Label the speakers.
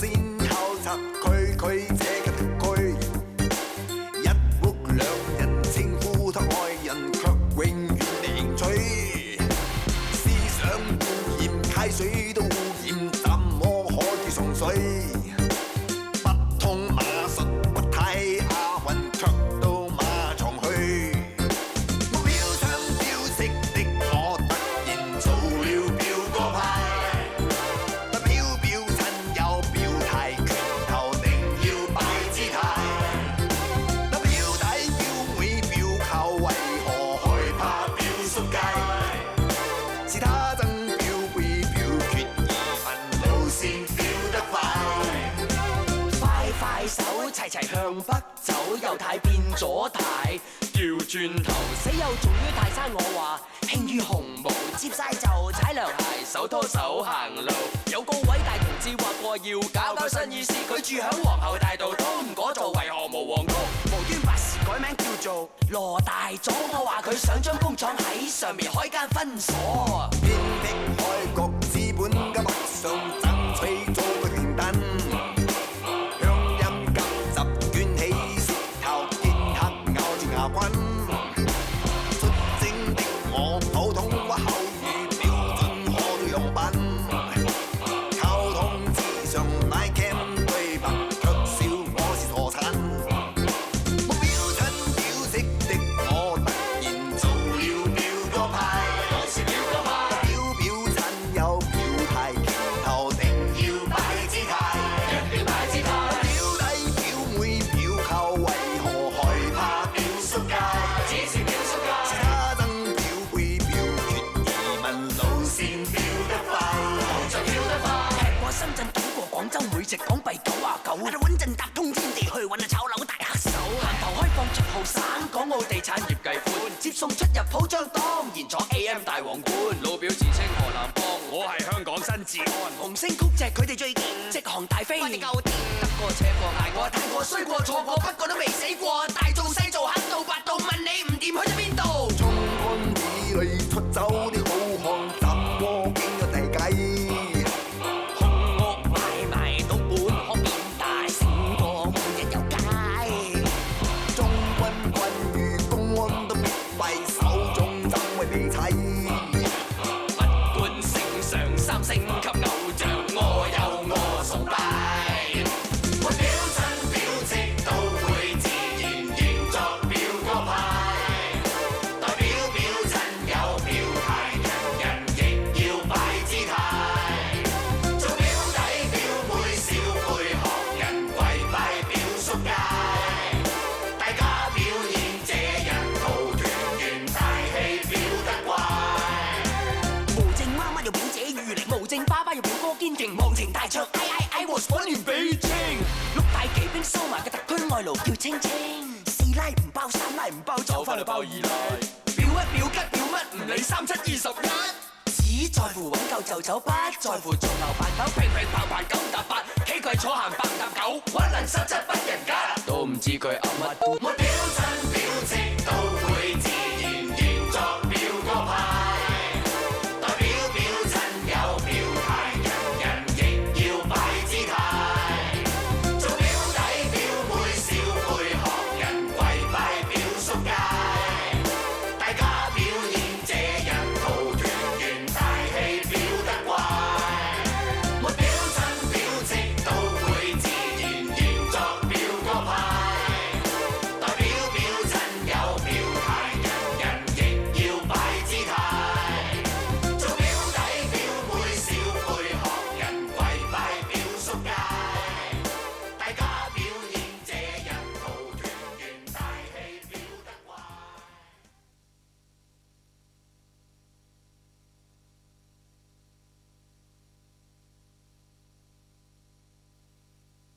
Speaker 1: 先考察佢這個特區，一屋兩人稱呼他愛人，卻永遠零取。思想污染，溪水都污染，怎麼可以重水？不通馬術，不睇亞運，卻到馬場去。我標槍標色的我，突然做了表哥派。但表表親友表態，拳頭定要擺姿態。那表弟表妹表舅為何害怕表叔街？是他爭表會表決移民路線表得快。
Speaker 2: 快手齊齊向北走，右太變左太，調轉頭死友仲於大山，我話輕於鴻毛，接晒就踩涼鞋，手拖手行路。有個偉大同志話過要搞新意思，佢住響皇后大道，都唔嗰座，為何無皇宮？無端白事改名叫做羅大佐，我話佢想將工廠喺上面開間分所。
Speaker 1: 偏僻開國資本嘅北上，爭取做個停燈。鄉音夾雜捲起舌頭，見黑咬住牙關。出征的我普通話口語標準可都用品。溝通之上乃 cam 對白，卻笑我是傻產。我表親表色的我，突然做了表哥派。我是表哥派。表表親友表態，拳頭定要擺姿態。若要擺姿態。表弟表妹表舅為何害怕表叔街？只是表叔街。是他爭表會表決移民路線表得快。路就表得快。踢過深圳，賭過廣州，每隻港幣99。喺度穩陣搭通天地去揾啊炒樓大黑手。行頭開放出號省港澳地產業計寬，接送出入普張，當然坐 AM 大皇冠。老表自稱河南幫，我係香港新治安。紅星曲隻佢哋最勁，直航大飛。我哋夠掂，得過且過捱過，彈過衰過錯過，不過都未死過。大做細做黑道白道，問你唔掂去咗邊度？衝冠以淚出走的好漢，怎麼經咗地計？空屋買賣賭本可變大，勝過每日遊街。中軍軍與公安都必敗，手中怎會被砌？不管聖上三星級偶像，我有我崇拜。我表親表戚都會自然認作表哥派，代表表親友表態，人人亦要擺姿態。做表弟表妹小輩學人跪拜表叔街，大家表演這人圖團圓大氣表得怪。無證媽媽要表姐御力，無證爸爸要表哥堅勁，忘情大唱I was born in Beijing。六大騎兵收埋嘅特區外勞叫青青，四奶唔包三奶唔包，走返嚟包二奶。表一表吉表乜唔理3721，只在乎揾夠就走，不在乎做牛扮狗，平平凡凡9搭8，企櫃坐行8搭9，屈能實質不人格，都唔知佢噏乜。我表親